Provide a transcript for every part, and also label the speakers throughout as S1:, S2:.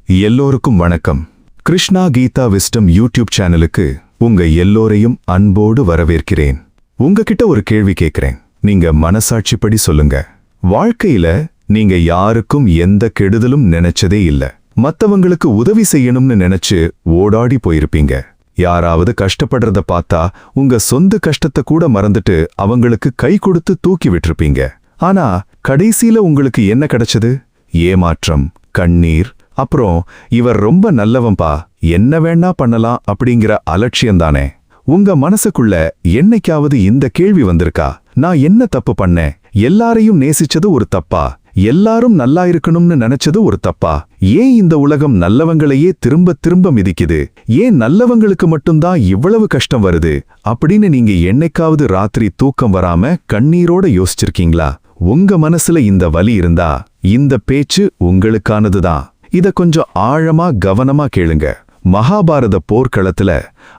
S1: எல்லோருக்கும் வணக்கம். Krishna Geetha wisdom YouTube சேனலுக்கு உங்க எல்லோரையும் அன்போடு வரவேற்கிறேன். உங்ககிட்ட ஒரு கேள்வி கேட்கிறேன். நீங்க மனசாட்சிப்படி சொல்லுங்க. வாழ்க்கையில நீங்க யாருக்கும் எந்த கெடுதலும் நினைச்சதே இல்ல. மத்தவங்களுக்கு உதவி செய்யணும்னு நினைச்சு ஓடாடி போயிருப்பீங்க. யாராவது கஷ்டப்படுறத பார்த்தா உங்க சொந்த கஷ்டத்தை கூட மறந்துட்டு அவங்களுக்கு கை கொடுத்து தூக்கி விட்டுருப்பீங்க. ஆனா கடைசியில உங்களுக்கு என்ன கிடைச்சது? ஏமாற்றம், கண்ணீர், அப்புறம் இவர் ரொம்ப நல்லவன்பா, என்ன வேணா பண்ணலாம் அப்படிங்கிற அலட்சியம்தானே. உங்க மனசுக்குள்ள என்னைக்காவது இந்த கேள்வி வந்திருக்கா? நான் என்ன தப்பு பண்ணேன்? எல்லாரையும் நேசிச்சது ஒரு தப்பா? எல்லாரும் நல்லா இருக்கணும்னு நினைச்சது ஒரு தப்பா? ஏன் இந்த உலகம் நல்லவங்களையே திரும்ப திரும்ப மிதிக்குது? ஏன் நல்லவங்களுக்கு மட்டும்தான் இவ்வளவு கஷ்டம் வருது அப்படின்னு நீங்க என்னைக்காவது ராத்திரி தூக்கம் வராம கண்ணீரோட யோசிச்சிருக்கீங்களா? உங்க மனசுல இந்த வலி இருந்தா இந்த பேச்சு உங்களுக்கானதுதான். இத கொஞ்சம் ஆழமா கவனமா கேளுங்க. மகாபாரத போர்க்களத்துல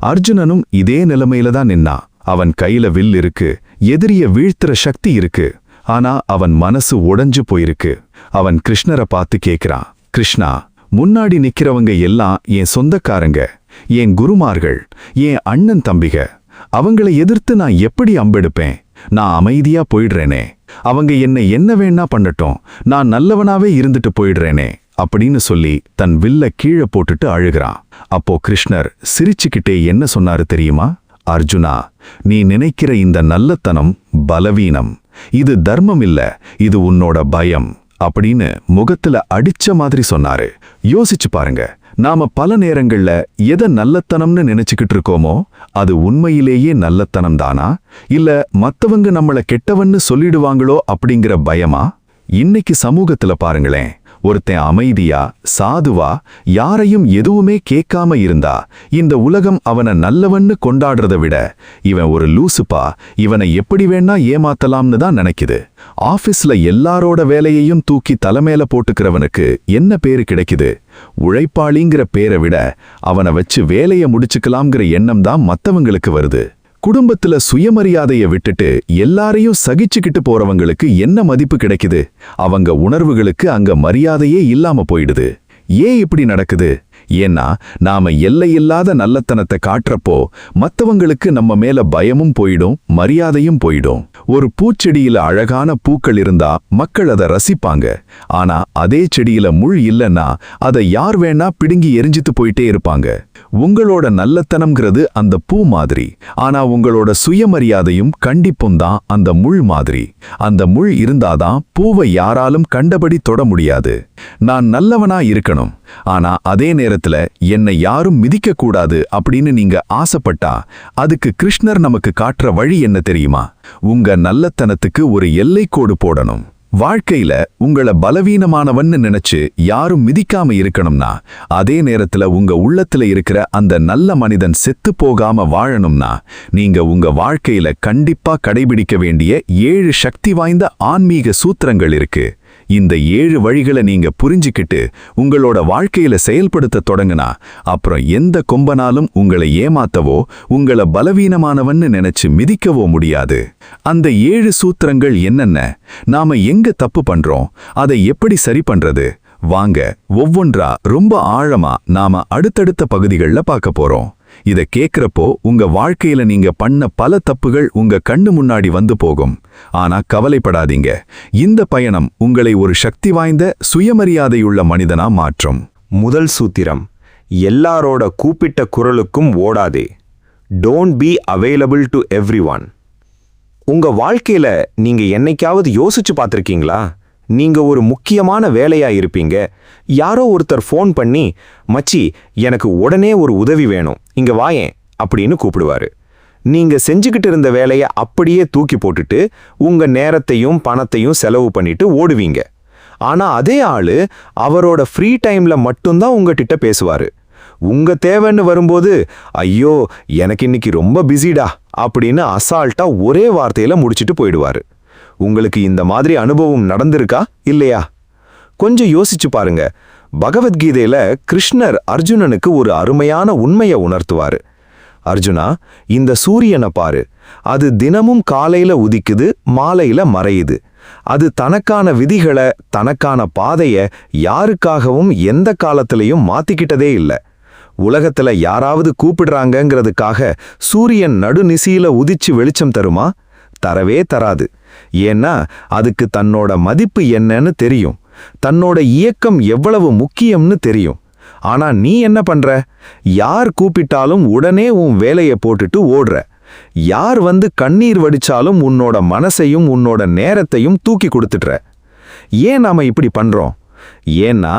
S1: அர்ஜுனனும் இதே நிலைமையில தான் நின்னான். அவன் கையில வில் இருக்கு, எதிரிய வீழ்த்துற சக்தி இருக்கு. ஆனா அவன் மனசு உடைஞ்சு போயிருக்கு. அவன் கிருஷ்ணரை பார்த்து கேக்குறான், கிருஷ்ணா, முன்னாடி நிக்கிறவங்க எல்லாம் என் சொந்தக்காரங்க, என் குருமார்கள், என் அண்ணன் தம்பிக. அவங்களை எதிர்த்து நான் எப்படி அம்பெடுப்பேன்? நான் அமைதியா போயிடுறேனே. அவங்க என்ன வேணா பண்ணட்டும், நான் நல்லவனாவே இருந்துட்டு போயிடுறேனே அப்படின்னு சொல்லி தன் வில்ல கீழே போட்டுட்டு அழுகிறான். அப்போ கிருஷ்ணர் சிரிச்சுக்கிட்டே என்ன சொன்னாரு தெரியுமா? அர்ஜுனா, நீ நினைக்கிற இந்த நல்லத்தனம் பலவீனம். இது தர்மம் இல்ல, இது உன்னோட பயம் அப்படின்னு முகத்துல அடிச்ச மாதிரி சொன்னாரு. யோசிச்சு பாருங்க, நாம பல நேரங்கள்ல எதை நல்லத்தனம்னு நினைச்சுக்கிட்டு இருக்கோமோ அது உண்மையிலேயே நல்லத்தனம் தானா, இல்ல மத்தவங்க நம்மள கெட்டவன்னு சொல்லிடுவாங்களோ அப்படிங்கிற பயமா? இன்னைக்கு சமூகத்துல பாருங்களேன், ஒருத்தன் அமைதியா சாதுவா யாரையும் எதுவுமே கேட்காம இருந்தா இந்த உலகம் அவனை நல்லவன்னு கொண்டாடுறத விட இவன் ஒரு லூசுப்பா, இவனை எப்படி வேணா ஏமாத்தலாம்னு தான் நினைக்குது. ஆபீஸ்ல எல்லாரோட வேலையையும் தூக்கி தலைமையில போட்டுக்கிறவனுக்கு என்ன பேரு கிடைக்குது? உழைப்பாளிங்கிற பேரை விட அவனை வச்சு வேலையை முடிச்சுக்கலாம்ங்கிற எண்ணம் தான் மத்தவங்களுக்கு வருது. குடும்பத்துல சுயமரியாதையை விட்டுட்டு எல்லாரையும் சகிச்சுக்கிட்டு போறவங்களுக்கு என்ன மதிப்பு கிடைக்குது? அவங்க உணர்வுகளுக்கு அங்க மரியாதையே இல்லாம போயிடுது. ஏன் இப்படி நடக்குது? ஏன்னா நாம எல்லையில்லாத நல்லத்தனத்தை காட்டுறப்போ மத்தவங்களுக்கு நம்ம மேல பயமும் போயிடும், மரியாதையும் போயிடும். ஒரு பூச்செடியில அழகான பூக்கள் இருந்தா மக்கள் அதை ரசிப்பாங்க. ஆனா அதே செடியில முள் இல்லைன்னா அதை யார் வேணா பிடுங்கி எரிஞ்சிட்டு போயிட்டே இருப்பாங்க. உங்களோட நல்லத்தனம்ங்கிறது அந்த பூ மாதிரி, ஆனா உங்களோட சுயமரியாதையும் கண்டிப்பும் தான் அந்த முள் மாதிரி. அந்த முள் இருந்தாதான் பூவை யாராலும் கண்டபடி தொட முடியாது. நான் நல்லவனா இருக்கணும், ஆனா அதே நேரத்துல என்னை யாரும் மிதிக்க கூடாது அப்படின்னு நீங்க ஆசைப்பட்டா அதுக்கு கிருஷ்ணர் நமக்கு காட்டுற வழி என்ன தெரியுமா? உங்க நல்லத்தனத்துக்கு ஒரு எல்லைக்கோடு போடணும். வாழ்க்கையில உங்கள பலவீனமானவன்னு நினைச்சு யாரும் மிதிக்காம இருக்கணும்னா, அதே நேரத்துல உங்க உள்ளத்துல இருக்கிற அந்த நல்ல மனிதன் செத்து போகாம வாழணும்னா, நீங்க உங்க வாழ்க்கையில கண்டிப்பா கடைபிடிக்க வேண்டிய 7 சக்தி வாய்ந்த ஆன்மீக சூத்திரங்கள் இருக்கு. இந்த 7 வழிகளை நீங்க புரிஞ்சுக்கிட்டு உங்களோட வாழ்க்கையில செயல்படுத்த தொடங்குனா அப்புறம் எந்த கொம்பனாலும் உங்களை ஏமாத்தவோ உங்கள பலவீனமானவன்னு நினைச்சு மிதிக்கவோ முடியாது. அந்த 7 சூத்திரங்கள் என்னென்ன? நாம எங்க தப்பு பண்றோம்? அதை எப்படி சரி பண்றது? வாங்க ஒவ்வொன்றா ரொம்ப ஆழமா நாம அடுத்தடுத்த பகுதிகள்ல பார்க்க போறோம். இத கேக்குறப்போ உங்க வாழ்க்கையில நீங்க பண்ண பல தப்புகள் உங்க கண்ணு முன்னாடி வந்து போகும். ஆனா கவலைப்படாதீங்க, இந்த பயணம் உங்களை ஒரு சக்தி வாய்ந்த சுயமரியாதையுள்ள மனிதனா மாற்றும்.
S2: முதல் சூத்திரம், எல்லாரோட கூப்பிட்ட குரலுக்கும் ஓடாதே. Don't be available to everyone. உங்க வாழ்க்கையில நீங்க என்னைக்காவது யோசிச்சு பார்த்திருக்கீங்களா? நீங்க ஒரு முக்கியமான வேலையா இருப்பீங்க. யாரோ ஒருத்தர் ஃபோன் பண்ணி, மச்சி எனக்கு உடனே ஒரு உதவி வேணும், இங்க வாயேன் அப்படின்னு கூப்பிடுவாரு. நீங்க செஞ்சுக்கிட்டு இருந்த வேலையை அப்படியே தூக்கி போட்டுட்டு உங்க நேரத்தையும் பணத்தையும் செலவு பண்ணிட்டு ஓடுவீங்க. ஆனா அதே ஆளு அவரோட ஃப்ரீ டைம்ல மட்டும்தான் உங்ககிட்ட பேசுவாரு. உங்க தேவைன்னு வரும்போது, ஐயோ எனக்கு இன்னைக்கு ரொம்ப பிஸிடா அப்படின்னு அசால்ட்டா ஒரே வார்த்தையில முடிச்சிட்டு போயிடுவாரு. உங்களுக்கு இந்த மாதிரி அனுபவம் நடந்திருக்கா இல்லையா? கொஞ்சம் யோசிச்சு பாருங்க. பகவத்கீதையில கிருஷ்ணர் அர்ஜுனனுக்கு ஒரு அருமையான உண்மையை உணர்த்துவாரு. அர்ஜுனா, இந்த சூரியனை பாரு, அது தினமும் காலையில உதிக்குது, மாலையில மறையுது. அது தனக்கான விதிகளை, தனக்கான பாதைய யாருக்காகவும் எந்த காலத்திலையும் மாத்திக்கிட்டதே இல்ல. உலகத்துல யாராவது கூப்பிடுறாங்கங்கிறதுக்காக சூரியன் நடுநிசியில உதிச்சு வெளிச்சம் தருமா? தரவே தராது. ஏன்னா அதுக்கு தன்னோட மதிப்பு என்னன்னு தெரியும், தன்னோட இயக்கம் எவ்வளவு முக்கியம்னு தெரியும். ஆனா நீ என்ன பண்ற? யார் கூப்பிட்டாலும் உடனே உன் வேலையை போட்டுட்டு ஓடுற. யார் வந்து கண்ணீர் வடிச்சாலும் உன்னோட மனசையும் உன்னோட நேரத்தையும் தூக்கி கொடுத்துட்ற. ஏன் நாம இப்படி பண்றோம்? ஏன்னா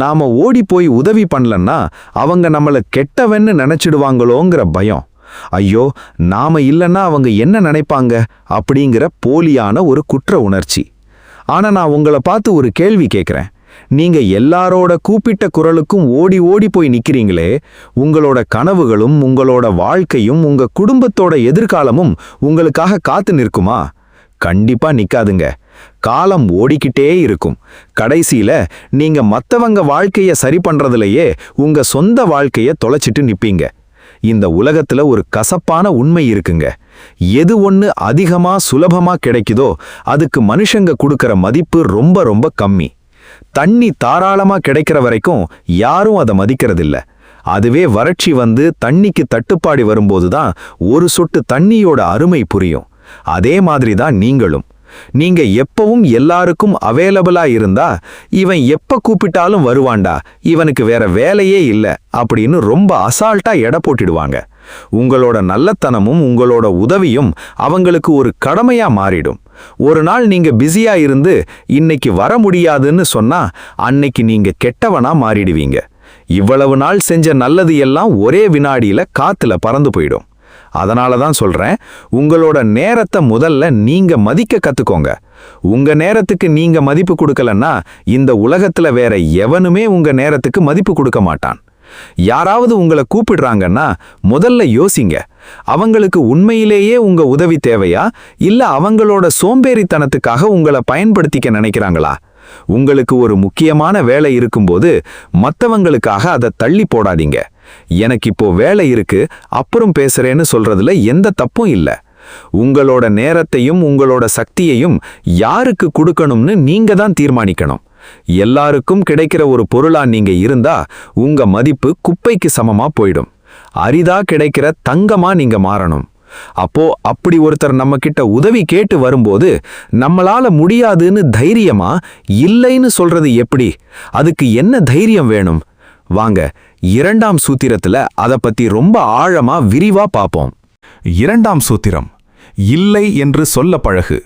S2: நாம ஓடி போய் உதவி பண்ணலன்னா அவங்க நம்மள கெட்டவன்னு நினைச்சிடுவாங்களோங்கிற பயம். ஐயோ, நாம இல்லைன்னா அவங்க என்ன நினைப்பாங்க அப்படிங்கிற போலியான ஒரு குற்ற உணர்ச்சி. ஆனா நான் உங்களை பார்த்து ஒரு கேள்வி கேட்கிறேன். நீங்க எல்லாரோட கூப்பிட்ட குரலுக்கும் ஓடி ஓடி போய் நிக்கிறீங்களே, உங்களோட கனவுகளும் உங்களோட வாழ்க்கையும் உங்க குடும்பத்தோட எதிர்காலமும் உங்களுக்காக காத்து நிற்குமா? கண்டிப்பா நிக்காதுங்க. காலம் ஓடிக்கிட்டே இருக்கும். கடைசியில நீங்க மத்தவங்க வாழ்க்கைய சரி பண்றதுலயே உங்க சொந்த வாழ்க்கைய தொலைச்சிட்டு நிப்பீங்க. இந்த உலகத்துல ஒரு கசப்பான உண்மை இருக்குங்க. எது ஒண்ணு அதிகமா சுலபமா கிடைக்குதோ அதுக்கு மனுஷங்க கொடுக்கற மதிப்பு ரொம்ப ரொம்ப கம்மி. தண்ணி தாராளமா கிடைக்கிற வரைக்கும் யாரும் அதை மதிக்கிறதில்ல. அதுவே வறட்சி வந்து தண்ணிக்கு தட்டுப்பாடு வரும்போதுதான் ஒரு சொட்டு தண்ணியோட அருமை புரியும். அதே மாதிரி தான் நீங்களும். நீங்க எப்பவும் எல்லாருக்கும் அவைலபிளா இருந்தா, இவன் எப்ப கூப்பிட்டாலும் வருவான்டா, இவனுக்கு வேற வேலையே இல்ல அப்படின்னு ரொம்ப அசால்ட்டா எடை போட்டுடுவாங்க. உங்களோட நல்லத்தனமும் உங்களோட உதவியும் அவங்களுக்கு ஒரு கடமையா மாறிடும். ஒரு நாள் நீங்க பிஸியா இருந்து இன்னைக்கு வர முடியாதுன்னு சொன்னா அன்னைக்கு நீங்க கெட்டவனா மாறிடுவீங்க. இவ்வளவு நாள் செஞ்ச நல்லது எல்லாம் ஒரே வினாடியில காத்துல பறந்து போயிடும். அதனால தான் சொல்றேன், உங்களோட நேரத்தை முதல்ல நீங்க மதிக்க கத்துக்கோங்க. உங்க நேரத்துக்கு நீங்க மதிப்பு கொடுக்கலன்னா இந்த உலகத்துல வேற எவனுமே உங்க நேரத்துக்கு மதிப்பு கொடுக்க மாட்டான். யாராவது உங்களை கூப்பிடுறாங்கன்னா முதல்ல யோசிங்க, அவங்களுக்கு உண்மையிலேயே உங்க உதவி தேவையா, இல்ல அவங்களோட சோம்பேறித்தனத்துக்காக உங்களை பயன்படுத்திக்க நினைக்கிறாங்களா? உங்களுக்கு ஒரு முக்கியமான வேலை இருக்கும்போது மத்தவங்களுக்காக அதை தள்ளி போடாதீங்க. எனக்கு இப்போ வேலை இருக்கு, அப்புறம் பேசுறேன்னு சொல்றதுல எந்த தப்பும் இல்ல. உங்களோட நேரத்தையும் உங்களோட சக்தியையும் யாருக்கு கொடுக்கணும்னு நீங்க தான் தீர்மானிக்கணும். எல்லாருக்கும் கிடைக்கிற ஒரு பொருளா நீங்க இருந்தா உங்க மதிப்பு குப்பைக்கு சமமா போயிடும். அரிதா கிடைக்கிற தங்கமா நீங்க மாறணும். அப்போ அப்படி ஒருத்தர் நம்ம கிட்ட உதவி கேட்டு வரும்போது நம்மளால முடியாதுன்னு தைரியமா இல்லைன்னு சொல்றது எப்படி? அதுக்கு என்ன தைரியம் வேணும்? வாங்க, 2ஆம் சூத்திரத்துல அதை பத்தி ரொம்ப ஆழமா விரிவா பார்ப்போம்.
S1: 2ஆம் சூத்திரம், இல்லை என்று சொல்ல பழகு.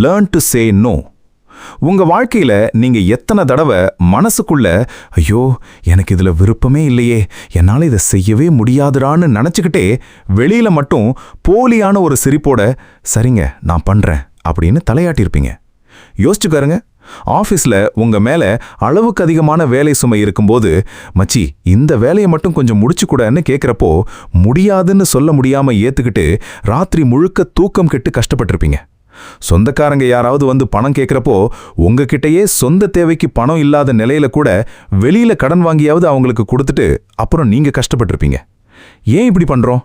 S1: Learn to say no. உங்க வாழ்க்கையில நீங்க எத்தனை தடவை மனசுக்குள்ள ஐயோ எனக்கு இதுல விருப்பமே இல்லையே, என்னால இதை செய்யவே முடியாதுடான்னு நினைச்சுக்கிட்டே வெளியில மட்டும் போலியான ஒரு சிரிப்போட சரிங்க நான் பண்றேன் அப்படின்னு தலையாட்டிருப்பீங்க. யோசிச்சுக்காருங்க, ஆஃபீஸ்ல உங்க மேல அளவுக்கு அதிகமான வேலை சுமை இருக்கும்போது மச்சி இந்த வேலையை மட்டும் கொஞ்சம் முடிச்சுக்கூடன்னு கேட்குறப்போ முடியாதுன்னு சொல்ல முடியாம ஏத்துக்கிட்டு ராத்திரி முழுக்க தூக்கம் கெட்டு கஷ்டப்பட்டிருப்பீங்க. சொந்தக்காரங்க யாராவது வந்து பணம் கேட்குறப்போ உங்ககிட்டயே சொந்த தேவைக்கு பணம் இல்லாத நிலையில கூட வெளியில கடன் வாங்கியாவது அவங்களுக்கு கொடுத்துட்டு அப்புறம் நீங்க கஷ்டப்பட்டிருப்பீங்க. ஏன் இப்படி பண்றோம்?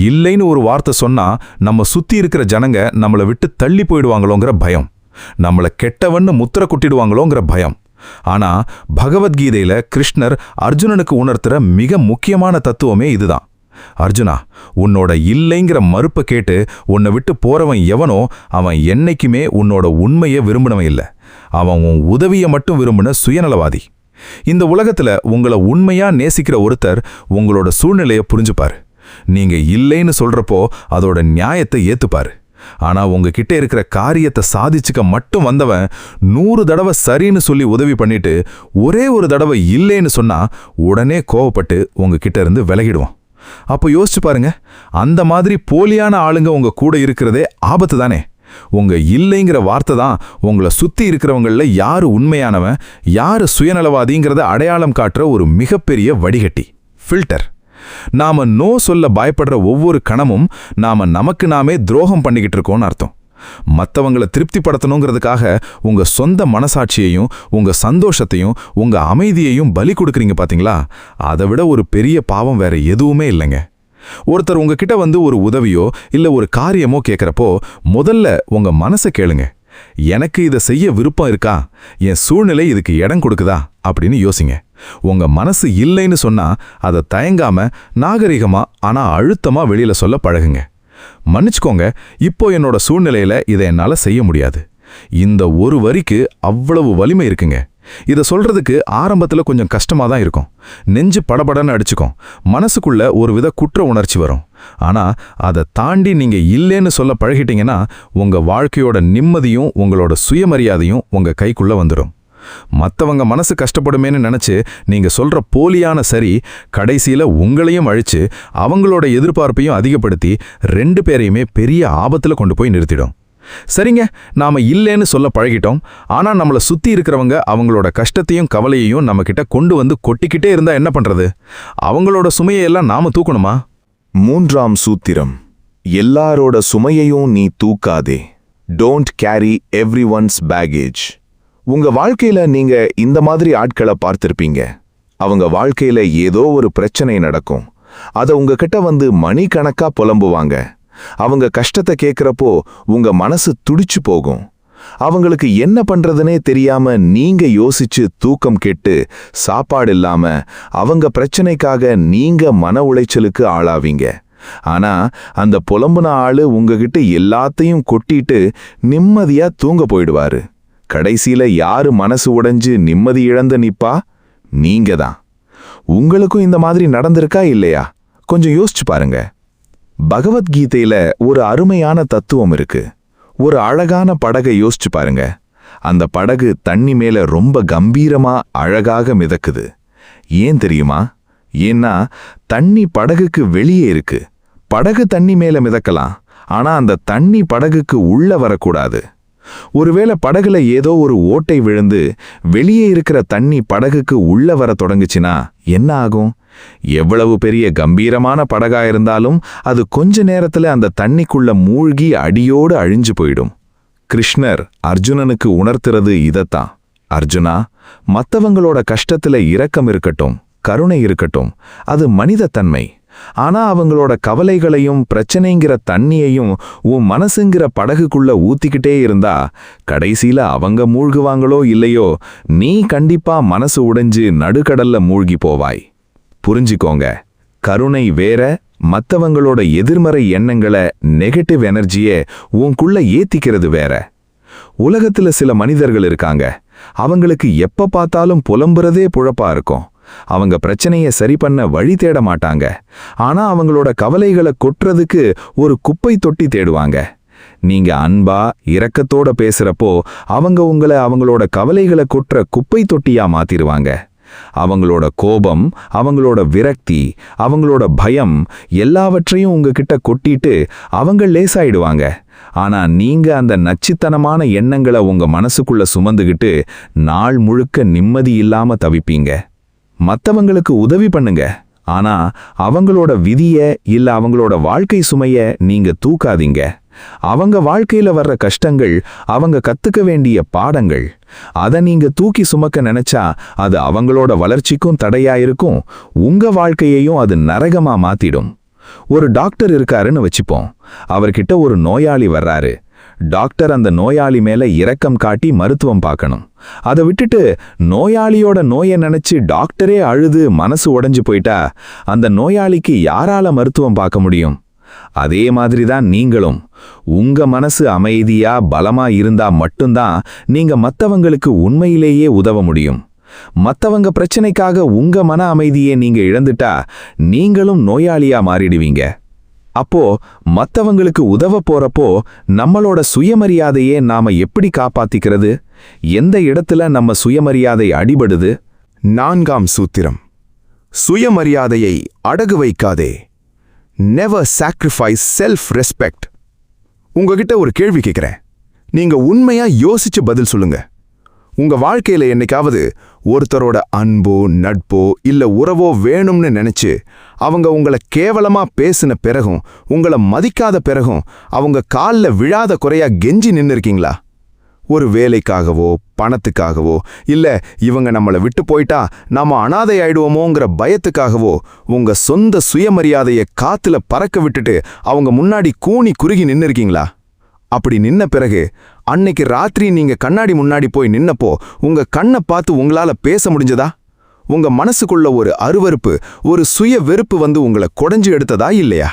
S1: இல்லைன்னு ஒரு வார்த்தை சொன்னா நம்ம சுத்தி இருக்கிற ஜனங்க நம்மளை விட்டு தள்ளி போயிடுவாங்களோங்கிற பயம், நம்மளை கெட்டவன்னு முத்திர குட்டிடுவாங்களோங்கிற பயம். ஆனா பகவத்கீதையில கிருஷ்ணர் அர்ஜுனனுக்கு உணர்த்துற மிக முக்கியமான தத்துவமே இதுதான். அர்ஜுனா, உன்னோட இல்லைங்கிற மறுப்பை கேட்டு உன்னை விட்டு போறவன் எவனோ அவன் என்னைக்குமே உன்னோட உண்மையை விரும்பினவன் இல்லை, அவன் உன் உதவியை மட்டும் விரும்பின சுயநலவாதி. இந்த உலகத்துல உங்களை உண்மையா நேசிக்கிற ஒருத்தர் உங்களோட சூழ்நிலையை புரிஞ்சுப்பாரு. நீங்க இல்லைன்னு சொல்றப்போ அதோட நியாயத்தை ஏத்துப்பாரு. ஆனா உங்ககிட்ட இருக்கிற காரியத்தை சாதிச்சுக்க மட்டும் வந்தவன் 100 தடவை சரின்னு சொல்லி உதவி பண்ணிட்டு ஒரே ஒரு தடவை இல்லைன்னு சொன்னா உடனே கோவப்பட்டு உங்ககிட்ட இருந்து விலகிடுவான். அப்போ யோசிச்சு பாருங்க, அந்த மாதிரி போலியான ஆளுங்க உங்க கூட இருக்கிறதே ஆபத்து தானே. உங்க இல்லைங்கிற வார்த்தை தான் உங்களை சுத்தி இருக்கிறவங்கள யாரு உண்மையானவன் யாரு சுயநலவாதிங்கிறத அடையாளம் காட்டுற ஒரு மிகப்பெரிய வடிகட்டி, ஃபில்டர். நாம நோ சொல்ல பயப்படுற ஒவ்வொரு கணமும் நாம நமக்கு நாமே துரோகம் பண்ணிக்கிட்டு இருக்கோம்னு அர்த்தம். மற்றவங்களை திருப்திப்படுத்தணுங்கிறதுக்காக உங்க சொந்த மனசாட்சியையும் உங்க சந்தோஷத்தையும் உங்க அமைதியையும் பலி கொடுக்குறீங்க பாத்தீங்களா? அதை விட ஒரு பெரிய பாவம் வேற எதுவுமே இல்லைங்க. ஒருத்தர் உங்ககிட்ட வந்து ஒரு உதவியோ இல்ல ஒரு காரியமோ கேட்கறப்போ முதல்ல உங்க மனசை கேளுங்க. எனக்கு இதை செய்ய விருப்பம் இருக்கா, என் சூழ்நிலை இதுக்கு இடம் கொடுக்குதா அப்படின்னு யோசிங்க. உங்க மனசு இல்லைன்னு சொன்னா அதை தயங்காம நாகரிகமா ஆனா அழுத்தமா வெளியில சொல்ல பழகுங்க. மன்னிச்சுக்கோங்க, இப்போ என்னோட சூழ்நிலையில இதை என்னால செய்ய முடியாது. இந்த ஒரு வரிக்கு அவ்வளவு வலிமை இருக்குங்க. இதை சொல்றதுக்கு ஆரம்பத்துல கொஞ்சம் கஷ்டமா தான் இருக்கும். நெஞ்சு படபடன்னு அடிச்சுக்கும், மனசுக்குள்ள ஒரு வித குற்ற உணர்ச்சி வரும். ஆனா அதை தாண்டி நீங்க இல்லேன்னு சொல்ல பழகிட்டீங்கன்னா உங்க வாழ்க்கையோட நிம்மதியும் உங்களோட சுயமரியாதையும் உங்க கைக்குள்ள வந்துடும். மத்தவங்க மனசு கஷ்டப்படுமேன்னு நினைச்சு நீங்க சொல்ற போலியான சரி கடைசியில உங்களையும் அழிச்சு அவங்களோட எதிர்பார்ப்பையும் அதிகப்படுத்தி 2 பேரையுமே பெரிய ஆபத்துல கொண்டு போய் நிறுத்திடும். சரிங்க, நாம இல்லேன்னு சொல்ல பழகிட்டோம். ஆனா நம்மள சுத்தி இருக்கிறவங்க அவங்களோட கஷ்டத்தையும் கவலையையும் நம்ம கிட்ட கொண்டு வந்து கொட்டிக்கிட்டே இருந்தா என்ன பண்றது? அவங்களோட சுமையெல்லாம் நாம தூக்கணுமா?
S3: 3ஆம் சூத்திரம், எல்லாரோட சுமையையும் நீ தூக்காதே. Don't carry everyone's baggage. உங்க வாழ்க்கையில நீங்க இந்த மாதிரி ஆட்களை பார்த்திருப்பீங்க. அவங்க வாழ்க்கையில ஏதோ ஒரு பிரச்சனை நடக்கும். அதை உங்ககிட்ட வந்து மணிக்கணக்கா புலம்புவாங்க. அவங்க கஷ்டத்தை கேட்கிறப்போ உங்க மனசு துடிச்சு போகும். அவங்களுக்கு என்ன பண்றதுனே தெரியாம நீங்க யோசிச்சு தூக்கம் கெட்டு சாப்பாடு இல்லாம அவங்க பிரச்சனைக்காக நீங்க மன உளைச்சலுக்கு ஆளாவீங்க. ஆனா அந்த புலம்புன ஆளு உங்ககிட்ட எல்லாத்தையும் கொட்டிட்டு நிம்மதியா தூங்க போயிடுவாரு. கடைசியில யாரு மனசு உடைஞ்சு நிம்மதி இழந்து நிப்பா? நீங்க தான். உங்களுக்கும் இந்த மாதிரி நடந்திருக்கா இல்லையா? கொஞ்சம் யோசிச்சு பாருங்க. பகவத்கீதையில ஒரு அருமையான தத்துவம் இருக்கு. ஒரு அழகான படகை யோசிச்சு பாருங்க. அந்த படகு தண்ணி மேல ரொம்ப கம்பீரமா அழகாக மிதக்குது. ஏன் தெரியுமா? ஏன்னா தண்ணி படகுக்கு வெளியே இருக்கு. படகு தண்ணி மேல மிதக்கலாம், ஆனா அந்த தண்ணி படகுக்கு உள்ள வரக்கூடாது. ஒருவேளை படகுல ஏதோ ஒரு ஓட்டை விழுந்து வெளியே இருக்கிற தண்ணி படகுக்கு உள்ள வர தொடங்குச்சுன்னா என்ன ஆகும்? எவ்வளவு பெரிய கம்பீரமான படகா இருந்தாலும் அது கொஞ்ச நேரத்துல அந்த தண்ணிக்குள்ள மூழ்கி அடியோடு அழிஞ்சு போயிடும். கிருஷ்ணர் அர்ஜுனனுக்கு உணர்த்துறது இதத்தான். அர்ஜுனா, மத்தவங்களோட கஷ்டத்துல இரக்கம் இருக்கட்டும், கருணை இருக்கட்டும், அது மனித தன்மை. ஆனா அவங்களோட கவலைகளையும் பிரச்சனைங்கிற தண்ணியையும் உன் மனசுங்கிற படகுக்குள்ள ஊத்திக்கிட்டே இருந்தா கடைசியில அவங்க மூழ்குவாங்களோ இல்லையோ, நீ கண்டிப்பா மனசு உடைஞ்சு நடுக்கடல்ல மூழ்கி போவாய். புரிஞ்சுக்கோங்க, கருணை வேற, மத்தவங்களோட எதிர்மறை எண்ணங்களை, நெகட்டிவ் எனர்ஜியை உன்குள்ள ஏத்திக்கிறது வேற. உலகத்துல சில மனிதர்கள் இருக்காங்க, அவங்களுக்கு எப்ப பார்த்தாலும் புலம்புறதே பொழப்பா இருக்கும். அவங்க பிரச்சனையை சரி பண்ண வழி தேட மாட்டாங்க. ஆனா அவங்களோட கவலைகளை கொட்டுறதுக்கு ஒரு குப்பை தொட்டி தேடுவாங்க. நீங்க அன்பா இரக்கத்தோட பேசுறப்போ அவங்க உங்களை அவங்களோட கவலைகளை கொட்டுற குப்பை தொட்டியா மாத்திருவாங்க. அவங்களோட கோபம், அவங்களோட விரக்தி, அவங்களோட பயம் எல்லாவற்றையும் உங்ககிட்ட கொட்டிட்டு அவங்க லேசாயிடுவாங்க. ஆனா நீங்க அந்த நச்சுத்தனமான எண்ணங்களை உங்க மனசுக்குள்ள சுமந்துகிட்டு நாள் முழுக்க நிம்மதி இல்லாம தவிப்பீங்க. மத்தவங்களுக்கு உதவி பண்ணுங்க, ஆனா அவங்களோட விதிய இல்ல அவங்களோட வாழ்க்கை சுமைய நீங்க தூக்காதீங்க. அவங்க வாழ்க்கையில வர்ற கஷ்டங்கள் அவங்க கத்துக்க வேண்டிய பாடங்கள். அதை நீங்க தூக்கி சுமக்க நினைச்சா அது அவங்களோட வளர்ச்சிக்கும் தடையாயிருக்கும், உங்க வாழ்க்கையையும் அது நரகமா மாத்திடும். ஒரு டாக்டர் இருக்காருன்னு வச்சுப்போம். அவர்கிட்ட ஒரு நோயாளி வர்றாரு. டாக்டர் அந்த நோயாளி மேல இரக்கம் காட்டி மருத்துவம் பார்க்கணும். அதை விட்டுட்டு நோயாளியோட நோயை நினைச்சு டாக்டரே அழுது மனசு உடைஞ்சு போயிட்டா அந்த நோயாளிக்கு யாரால மருத்துவம் பார்க்க முடியும்? அதே மாதிரிதான் நீங்களும். உங்க மனசு அமைதியா பலமா இருந்தா மட்டும்தான் நீங்க மத்தவங்களுக்கு உண்மையிலேயே உதவ முடியும். மத்தவங்க பிரச்சனைக்காக உங்க மன அமைதியை நீங்க இழந்துட்டா நீங்களும் நோயாளியா மாறிடுவீங்க. அப்போ மத்தவங்களுக்கு உதவ போறப்போ நம்மளோட சுயமரியாதையே நாம எப்படி காப்பாத்திக்கிறது? எந்த இடத்துல நம்ம சுயமரியாதை அடிபடுது? 4ஆம் சூத்திரம், சுயமரியாதையை அடகு வைக்காதே. Never sacrifice self respect. உங்ககிட்ட ஒரு கேள்வி கேட்கிறேன், நீங்க உண்மையா யோசிச்சு பதில் சொல்லுங்க. உங்க வாழ்க்கையில என்னைக்காவது ஒருத்தரோட அன்போ நட்போ இல்ல உறவோ வேணும்னு நினைச்சு அவங்க உங்களை கேவலமா பேசின பிறகும் உங்களை மதிக்காத பிறகும் அவங்க காலில் விழாத குறையா கெஞ்சி நின்னு இருக்கீங்களா? ஒரு வேலைக்காகவோ பணத்துக்காகவோ இல்ல இவங்க நம்மளை விட்டு போயிட்டா நாம அனாதை ஆயிடுவோமோங்கிற பயத்துக்காகவோ உங்க சொந்த சுயமரியாதையை காத்துல பறக்க விட்டுட்டு அவங்க முன்னாடி கூனி குறுகி நின்னு இருக்கீங்களா? அப்படி நின்ன பிறகு
S1: அன்னைக்கு ராத்திரி நீங்க கண்ணாடி முன்னாடி போய் நின்னப்போ உங்க கண்ணை பார்த்து உங்களால பேச முடிஞ்சதா? உங்க மனசுக்குள்ள ஒரு அருவருப்பு, ஒரு சுய வெறுப்பு வந்து உங்களை கொடைஞ்சு எடுத்ததா இல்லையா?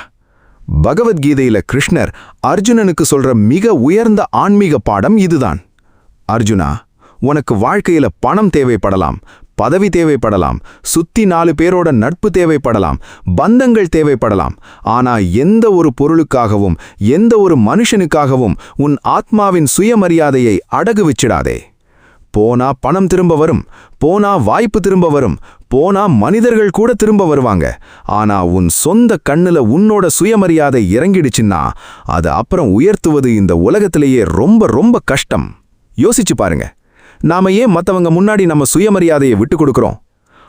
S1: பகவத்கீதையில கிருஷ்ணர் அர்ஜுனனுக்கு சொல்ற மிக உயர்ந்த ஆன்மீக பாடம் இதுதான். அர்ஜுனா, உனக்கு வாழ்க்கையில பணம் தேவைப்படலாம், பதவி தேவைப்படலாம், சுத்தி 4 பேரோட நட்பு தேவைப்படலாம், பந்தங்கள் தேவைப்படலாம். ஆனா எந்த ஒரு பொருளுக்காகவும் எந்த ஒரு மனுஷனுக்காகவும் உன் ஆத்மாவின் சுயமரியாதையை அடகு வச்சிடாதே. போனா பணம் திரும்ப வரும், போனா வாய்ப்பு திரும்ப வரும், போனா மனிதர்கள் கூட திரும்ப வருவாங்க. ஆனா உன் சொந்த கண்ணுல உன்னோட சுயமரியாதை இறங்கிடுச்சுன்னா அது அப்புறம் உயர்த்துவது இந்த உலகத்திலேயே ரொம்ப ரொம்ப கஷ்டம். யோசிச்சு பாருங்க, நாம ஏன் மத்தவங்க முன்னாடி நம்ம சுயமரியாதையை விட்டு கொடுக்கறோம்?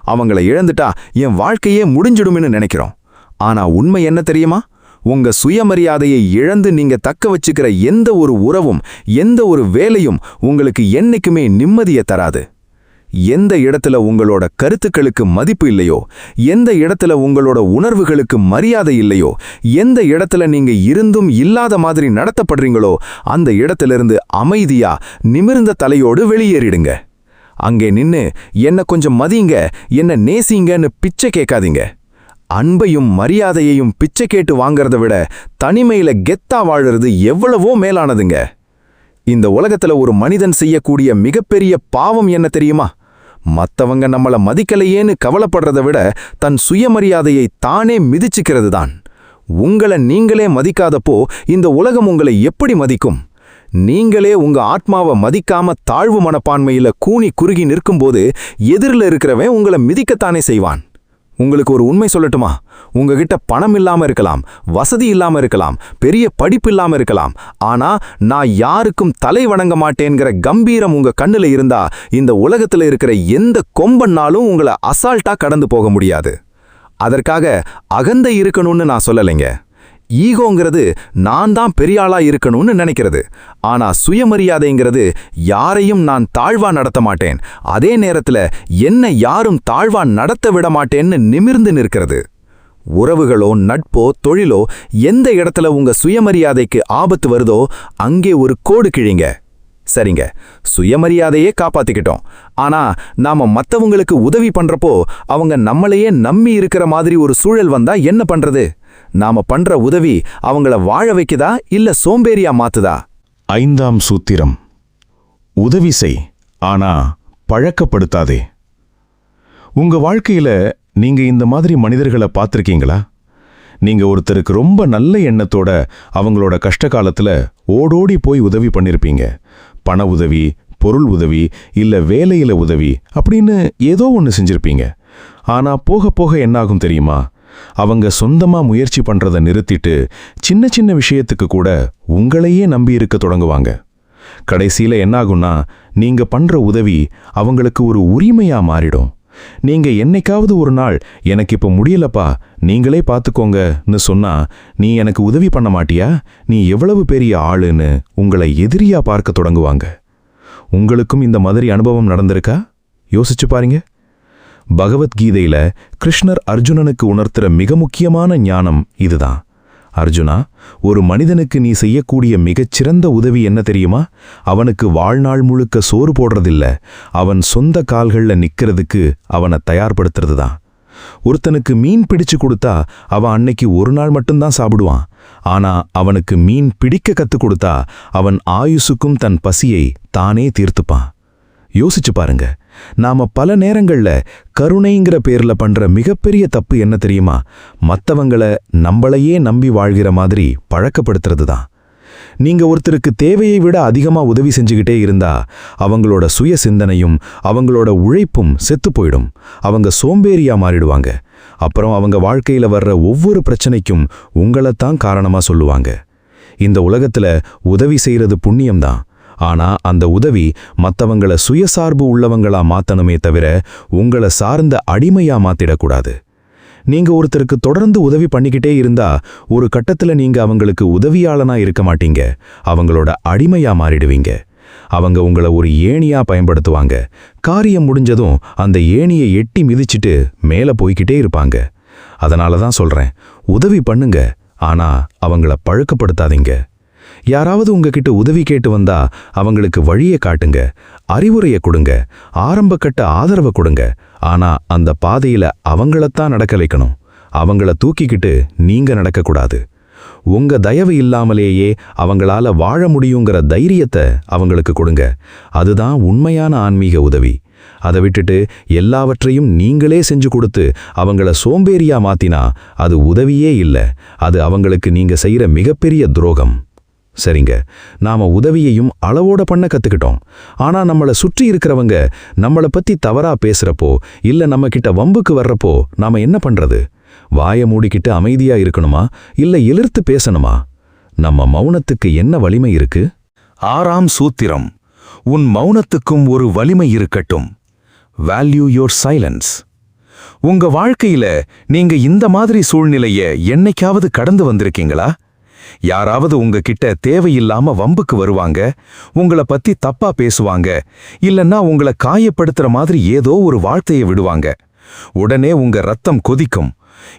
S1: அவங்கள இழந்துட்டா என் வாழ்க்கையே முடிஞ்சிடும்னு நினைக்கிறோம். ஆனா உண்மை என்ன தெரியுமா? உங்க சுயமரியாதையை இழந்து நீங்க தக்க வச்சுக்கிற எந்த ஒரு உறவும் எந்த ஒரு வேலையும் உங்களுக்கு என்னைக்குமே நிம்மதியை தராது. எந்த இடத்துல உங்களோட கருத்துக்களுக்கு மதிப்பு இல்லையோ, எந்த இடத்துல உங்களோட உணர்வுகளுக்கு மரியாதை இல்லையோ, எந்த இடத்துல நீங்க இருந்தும் இல்லாத மாதிரி நடத்தப்படுறீங்களோ அந்த இடத்திலிருந்து அமைதியா நிமிர்ந்த தலையோடு வெளியேறிடுங்க. அங்கே நின்னு என்ன கொஞ்சம் மதிங்க, என்ன நேசிங்கன்னு பிச்சை கேட்காதீங்க. அன்பையும் மரியாதையையும் பிச்சை கேட்டு வாங்கறத விட தனிமையில கெத்தா வாழறது எவ்வளவோ மேலானதுங்க. இந்த உலகத்துல ஒரு மனிதன் செய்யக்கூடிய மிகப்பெரிய பாவம் என்ன தெரியுமா? மத்தவங்க நம்மள மதிக்கலையேன்னு கவலைப்படுறத விட தன் சுயமரியாதையை தானே மிதிச்சுக்கிறது தான். உங்களை நீங்களே மதிக்காதப்போ இந்த உலகம் உங்களை எப்படி மதிக்கும்? நீங்களே உங்க ஆத்மாவை மதிக்காம தாழ்வு மனப்பான்மையில கூனி குறுகி நிற்கும்போது எதிரில் இருக்கிறவன் உங்களை மிதிக்கத்தானே செய்வான். உங்களுக்கு ஒரு உண்மை சொல்லட்டுமா? உங்ககிட்ட பணம் இல்லாம இருக்கலாம், வசதி இல்லாம இருக்கலாம், பெரிய படிப்பு இல்லாம இருக்கலாம். ஆனா நான் யாருக்கும் தலை வணங்க மாட்டேங்கிற கம்பீரம் உங்க கண்ணுல இருந்தா இந்த உலகத்துல இருக்கிற எந்த கொம்பன்னாலும் உங்களை அசால்ட்டா கடந்து போக முடியாது. அதற்காக அகந்தை இருக்கணும்னு நான் சொல்லலைங்க. ஈகோங்கிறது நான் தான் பெரியாளா இருக்கணும்னு நினைக்கிறது. ஆனா சுயமரியாதைங்கிறது யாரையும் நான் தாழ்வா நடத்த மாட்டேன், அதே நேரத்துல என்ன யாரும் தாழ்வா நடத்த விட மாட்டேன்னு நிமிர்ந்து நிற்கிறது. உறவுகளோ நட்போ தொழிலோ எந்த இடத்துல உங்க சுயமரியாதைக்கு ஆபத்து வருதோ அங்கே ஒரு கோடு கிழிங்க. சரிங்க, சுயமரியாதையே காப்பாத்திக்கிட்டோம். ஆனா நாம மத்தவங்களுக்கு உதவி பண்றப்போ அவங்க நம்மளையே நம்பி இருக்கிற மாதிரி ஒரு சூழல் வந்தா என்ன பண்றது? நாம பண்ற உதவி அவங்கள வாழ வைக்குதா இல்ல சோம்பேறியா மாத்துதா?
S3: 5ஆம் சூத்திரம். உதவி செய், ஆனா பழக்கப்படுத்தாதே. உங்க வாழ்க்கையில நீங்க இந்த மாதிரி மனிதர்களை பார்த்திருக்கீங்களா? நீங்க ஒருத்தருக்கு ரொம்ப நல்ல எண்ணத்தோட அவங்களோட கஷ்ட காலத்துல ஓடோடி போய் உதவி பண்ணிருப்பீங்க. பண உதவி, பொருள் உதவி, இல்ல வேலையில உதவி அப்படின்னு ஏதோ ஒன்று செஞ்சிருப்பீங்க. ஆனா போக போக என்னாகும் தெரியுமா? அவங்க சொந்தமா முயற்சி பண்றத நிறுத்திட்டு சின்ன சின்ன விஷயத்துக்கு கூட உங்களையே நம்பி இருக்க தொடங்குவாங்க. கடைசியில என்னாகும்னா நீங்க பண்ற உதவி அவங்களுக்கு ஒரு உரிமையா மாறிடும். நீங்க என்னைக்காவது ஒரு நாள் எனக்கு இப்ப முடியலப்பா, நீங்களே பார்த்துக்கோங்கன்னு சொன்னா நீ எனக்கு உதவி பண்ண மாட்டியா, நீ எவ்வளவு பெரிய ஆளுன்னு உங்களை எதிரியா பார்க்க தொடங்குவாங்க. உங்களுக்கும் இந்த மாதிரி அனுபவம் நடந்திருக்கா? யோசிச்சு பாருங்க. பகவத்கீதையில கிருஷ்ணர் அர்ஜுனனுக்கு உணர்த்துற மிக முக்கியமான ஞானம் இதுதான். அர்ஜுனா, ஒரு மனிதனுக்கு நீ செய்யக்கூடிய மிகச்சிறந்த உதவி என்ன தெரியுமா? அவனுக்கு வாழ்நாள் முழுக்க சோறு போடுறதில்ல, அவன் சொந்த கால்கள்ல நிக்கிறதுக்கு அவனை தயார்படுத்துறது தான். ஒருத்தனுக்கு மீன் பிடிச்சு கொடுத்தா அவன் அன்னைக்கு ஒரு நாள் மட்டும்தான் சாப்பிடுவான். ஆனா அவனுக்கு மீன் பிடிக்க கத்து கொடுத்தா அவன் ஆயுசுக்கும் தன் பசியை தானே தீர்த்துப்பான். யோசிச்சு பாருங்க. நாம பல நேரங்கள்ல கருணைங்கிற பேர்ல பண்ற மிகப்பெரிய தப்பு என்ன தெரியுமா? மத்தவங்கள நம்மளையே நம்பி வாழ்கிற மாதிரி பழக்கப்படுத்துறது தான். நீங்க ஒருத்தருக்கு தேவையை விட அதிகமா உதவி செஞ்சுக்கிட்டே இருந்தா அவங்களோட சுய சிந்தனையும் அவங்களோட உழைப்பும் செத்து போயிடும். அவங்க சோம்பேறியா மாறிடுவாங்க. அப்புறம் அவங்க வாழ்க்கையில வர்ற ஒவ்வொரு பிரச்சனைக்கும் உங்களைத்தான் காரணமா சொல்லுவாங்க. இந்த உலகத்துல உதவி செய்யறது புண்ணியம்தான். ஆனா அந்த உதவி மத்தவங்கள சுயசார்பு உள்ளவங்களா மாத்தணுமே தவிர உங்களை சார்ந்த அடிமையா மாத்திடக்கூடாது. நீங்க ஒருத்தருக்கு தொடர்ந்து உதவி பண்ணிக்கிட்டே இருந்தா ஒரு கட்டத்துல நீங்க அவங்களுக்கு உதவியாளனா இருக்க மாட்டீங்க, அவங்களோட அடிமையா மாறிடுவீங்க. அவங்க உங்களை ஒரு ஏணியா பயன்படுத்துவாங்க. காரியம் முடிஞ்சதும் அந்த ஏணியை எட்டி மிதிச்சிட்டு மேல போய்கிட்டே இருப்பாங்க. அதனால தான் சொல்றேன், உதவி பண்ணுங்க, ஆனா அவங்கள பழக்கப்படுத்தாதீங்க.
S1: யாராவது உங்ககிட்ட உதவி கேட்டு வந்தா அவங்களுக்கு வழியை காட்டுங்க, அறிவுரையை கொடுங்க, ஆரம்பக்கட்ட ஆதரவை கொடுங்க. ஆனா அந்த பாதையில அவங்களத்தான் நடக்க வைக்கணும். அவங்கள தூக்கிக்கிட்டு நீங்க நடக்கக்கூடாது. உங்க தயவு இல்லாமலேயே அவங்களால வாழ முடியுங்கிற தைரியத்தை அவங்களுக்கு கொடுங்க. அதுதான் உண்மையான ஆன்மீக உதவி. அதை விட்டுட்டு எல்லாவற்றையும் நீங்களே செஞ்சு கொடுத்து அவங்கள சோம்பேறியா மாத்தினா அது உதவியே இல்லை. அது அவங்களுக்கு நீங்க செய்யற மிகப்பெரிய துரோகம். சரிங்க, நாம உதவியையும் அளவோட பண்ண கத்துக்கிட்டோம். ஆனா நம்மள சுற்றி இருக்கிறவங்க நம்மள பத்தி தவறா பேசுறப்போ இல்ல நம்ம கிட்ட வம்புக்கு வர்றப்போ நாம என்ன பண்றது? வாய மூடிக்கிட்டு அமைதியா இருக்கணுமா இல்ல எதிர்த்து பேசணுமா? நம்ம மௌனத்துக்கு என்ன வலிமை இருக்கு?
S2: 6ஆம் சூத்திரம். உன் மௌனத்துக்கும் ஒரு வலிமை இருக்கட்டும். Value your silence. உங்க வாழ்க்கையில நீங்க இந்த மாதிரி சூழ்நிலைய என்னைக்காவது கடந்து வந்திருக்கீங்களா? யாராவது உங்ககிட்ட தேவையில்லாம வம்புக்கு வருவாங்க, உங்கள பத்தி தப்பா பேசுவாங்க, இல்லன்னா உங்கள காயப்படுத்துற மாதிரி ஏதோ ஒரு வார்த்தையை விடுவாங்க. உடனே உங்க ரத்தம் கொதிக்கும்.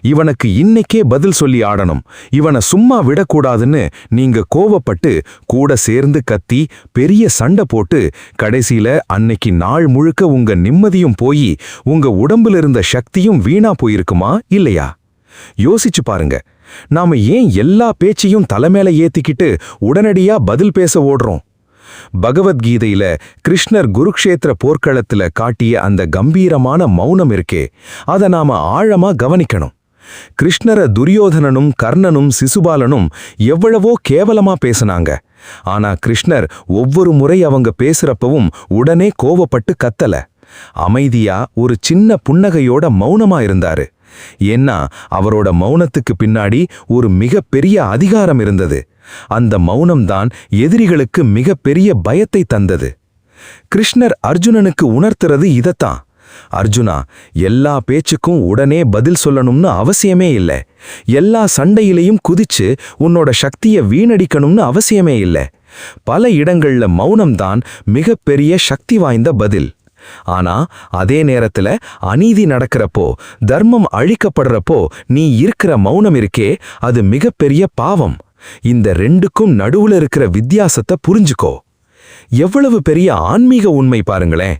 S2: இவனுக்கு இன்னைக்கே பதில் சொல்லி ஆடணும், இவனை சும்மா விடக்கூடாதுன்னு நீங்க கோவப்பட்டு கூட சேர்ந்து கத்தி பெரிய சண்டை போட்டு கடைசியில அன்னைக்கு நாள் முழுக்க உங்க நிம்மதியும் போய் உங்க உடம்புல இருந்த சக்தியும் வீணா போயிருக்குமா இல்லையா? யோசிச்சு பாருங்க. நாம ஏன் எல்லா பேச்சையும் தலைமேல ஏத்திக்கிட்டு உடனடியா பதில் பேச ஓடுறோம்? பகவத்கீதையில கிருஷ்ணர் குருக்ஷேத்திர போர்க்களத்துல காட்டிய அந்த கம்பீரமான மௌனம் இருக்கே, அதை நாம ஆழமா கவனிக்கணும். கிருஷ்ணர துரியோதனனும் கர்ணனும் சிசுபாலனும் எவ்வளவோ கேவலமா பேசினாங்க. ஆனா கிருஷ்ணர் ஒவ்வொரு முறை அவங்க பேசுறப்பவும் உடனே கோவப்பட்டு கத்தல. அமைதியா ஒரு சின்ன புன்னகையோட மௌனமா இருந்தாரு. ஏன்னா அவரோட மௌனத்துக்கு பின்னாடி ஒரு மிகப்பெரிய அதிகாரம் இருந்தது. அந்த மௌனம்தான் எதிரிகளுக்கு மிகப்பெரிய பயத்தை தந்தது. கிருஷ்ணர் அர்ஜுனனுக்கு உணர்த்துறது இதத்தான். அர்ஜுனா, எல்லா பேச்சுக்கும் உடனே பதில் சொல்லணும்னு அவசியமே இல்லை. எல்லா சண்டையிலையும் குதிச்சு உன்னோட சக்தியை வீணடிக்கணும்னு அவசியமே இல்லை. பல இடங்கள்ல மௌனம்தான் மிகப்பெரிய சக்தி வாய்ந்த பதில். ஆனா அதே நேரத்துல அநீதி நடக்கிறப்போ, தர்மம் அழிக்கப்படுறப்போ நீ இருக்கிற மௌனம் இருக்கே, அது மிகப்பெரிய பாவம். இந்த ரெண்டுக்கும் நடுவுல இருக்கிற வித்தியாசத்தை புரிஞ்சுக்கோ. எவ்வளவு பெரிய ஆன்மீக உண்மை பாருங்களேன்.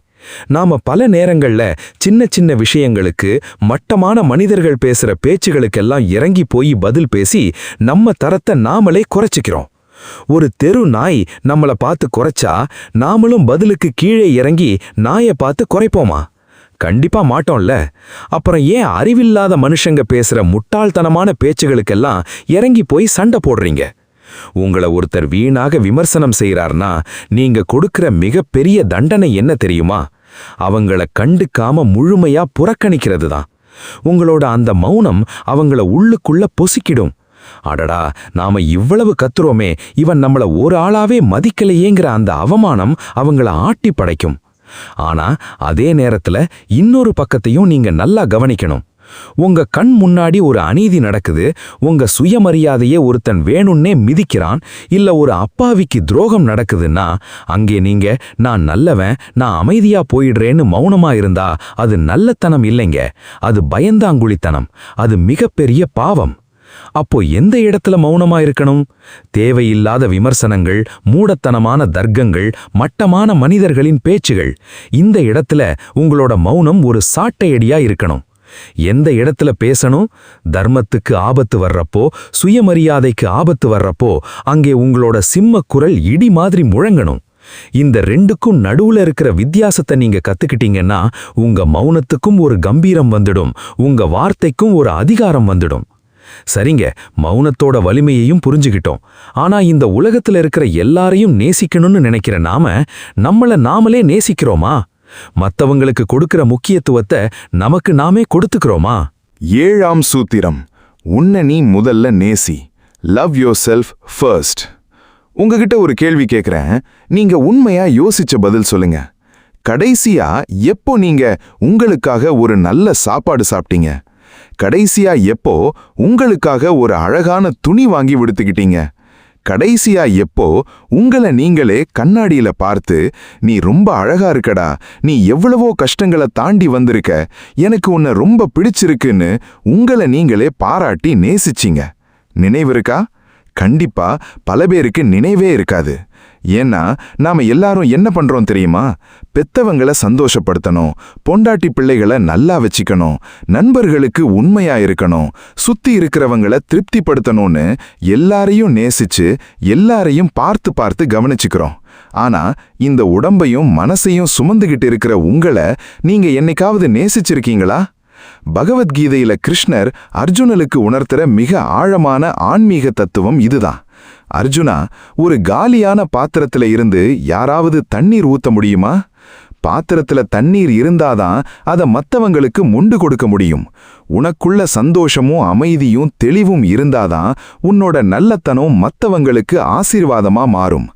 S2: நாம பல நேரங்கள்ல சின்ன சின்ன விஷயங்களுக்கு மட்டமான மனிதர்கள் பேசுற பேச்சுகளுக்கெல்லாம் இறங்கி போய் பதில் பேசி நம்ம தரத்தை நாமளே குறைச்சிக்கிறோம். ஒரு தெரு நாய் நம்மள பார்த்து குறைச்சா நாமளும் பதிலுக்கு கீழே இறங்கி நாயை பார்த்து குறைப்போமா? கண்டிப்பா மாட்டோம்ல. அப்புறம் ஏன் அறிவில்லாத மனுஷங்க பேசுற முட்டாள்தனமான பேச்சுகளுக்கெல்லாம் இறங்கி போய் சண்டை போடுறீங்க? உங்களை ஒருத்தர் வீணாக விமர்சனம் செய்யறார்னா நீங்க கொடுக்கிற மிகப்பெரிய தண்டனை என்ன தெரியுமா? அவங்கள கண்டுக்காம முழுமையா புறக்கணிக்கிறது தான். உங்களோட அந்த மௌனம் அவங்கள உள்ளுக்குள்ள பொசுக்கிடும். அடடா, நாம இவ்வளவு கத்துறோமே, இவன் நம்மள ஒரு ஆளாவே மதிக்கலையேங்கிற அந்த அவமானம் அவங்கள ஆட்டி படைக்கும். ஆனா அதே நேரத்துல இன்னொரு பக்கத்தையும் நீங்க நல்லா கவனிக்கணும். உங்க கண் முன்னாடி ஒரு அநீதி நடக்குது, உங்க சுயமரியாதையே ஒருத்தன் வேணும்னே மிதிக்கிறான், இல்ல ஒரு அப்பாவிக்கு துரோகம் நடக்குதுன்னா அங்கே நீங்க நான் நல்லவன், நான் அமைதியா போயிடுறேன்னு மௌனமா இருந்தா அது நல்லத்தனம் இல்லைங்க, அது பயந்தாங்குழித்தனம், அது மிகப்பெரிய பாவம். அப்போ எந்த இடத்துல மௌனமா இருக்கணும்? தேவையில்லாத விமர்சனங்கள், மூடத்தனமான தர்க்கங்கள், மட்டமான மனிதர்களின் பேச்சுகள், இந்த இடத்துல உங்களோட மௌனம் ஒரு சாட்டையடியா இருக்கணும். எந்த இடத்துல பேசணும்? தர்மத்துக்கு ஆபத்து வர்றப்போ, சுயமரியாதைக்கு ஆபத்து வர்றப்போ அங்கே உங்களோட சிம்ம குரல் இடி மாதிரி முழங்கணும். இந்த ரெண்டுக்கும் நடுவுல இருக்கிற வித்தியாசத்தை நீங்க கத்துக்கிட்டீங்கன்னா உங்க மௌனத்துக்கும் ஒரு கம்பீரம் வந்துடும், உங்க வார்த்தைக்கும் ஒரு அதிகாரம் வந்துடும். சரிங்க, மௌனத்தோட வலிமையையும் புரிஞ்சுக்கிட்டோம். ஆனா இந்த உலகத்துல இருக்கிற எல்லாரையும் நேசிக்கணும்னு நினைக்கிற நம்மள நாமளே நேசிக்கிறோமா? மத்தவங்களுக்கு கொடுக்கிற முக்கியத்துவத்தை நமக்கு நாமே கொடுத்துக்கிறோமா?
S3: 7ஆம் சூத்திரம். உன்னை நீ முதல்ல நேசி. Love your self first. உங்ககிட்ட ஒரு கேள்வி கேட்கிறேன், நீங்க உண்மையா யோசிச்ச பதில் சொல்லுங்க. கடைசியா எப்போ நீங்க உங்களுக்காக ஒரு நல்ல சாப்பாடு சாப்பிட்டீங்க? கடைசியா எப்போ உங்களுக்காக ஒரு அழகான துணி வாங்கி விடுத்துக்கிட்டீங்க? கடைசியா எப்போ உங்களை நீங்களே கண்ணாடியில பார்த்து, நீ ரொம்ப அழகா இருக்கடா, நீ எவ்வளவோ கஷ்டங்களை தாண்டி வந்திருக்க, எனக்கு உன்னை ரொம்ப பிடிச்சிருக்குன்னு உங்களை நீங்களே பாராட்டி நேசிச்சிங்க? நினைவிருக்கா?
S1: கண்டிப்பா பல பேருக்கு நினைவே இருக்காது. ஏன்னா நாம எல்லாரும் என்ன பண்றோம் தெரியுமா? பெத்தவங்களை சந்தோஷப்படுத்தணும், பொண்டாட்டி பிள்ளைகளை நல்லா வச்சுக்கணும், நண்பர்களுக்கு உண்மையா இருக்கணும், சுத்தி இருக்கிறவங்கள திருப்திப்படுத்தணும்னு எல்லாரையும் நேசிச்சு எல்லாரையும் பார்த்து பார்த்து கவனிச்சுக்கிறோம். ஆனா இந்த உடம்பையும் மனசையும் சுமந்துகிட்டு இருக்கிற உங்களை நீங்க என்னைக்காவது நேசிச்சிருக்கீங்களா? பகவத்கீதையில கிருஷ்ணர் அர்ஜுனனுக்கு உணர்த்துற மிக ஆழமான ஆன்மீக தத்துவம் இதுதான். அர்ஜுனா, ஒரு காலியான பாத்திரத்துல இருந்து யாராவது தண்ணீர் ஊத்த முடியுமா? பாத்திரத்துல தண்ணீர் இருந்தாதான் அதை மத்தவங்களுக்கு முண்டு கொடுக்க முடியும். உனக்குள்ள சந்தோஷமும் அமைதியும் தெளிவும் இருந்தாதான் உன்னோட நல்லத்தனம் மத்தவங்களுக்கு ஆசீர்வாதமா மாறும்.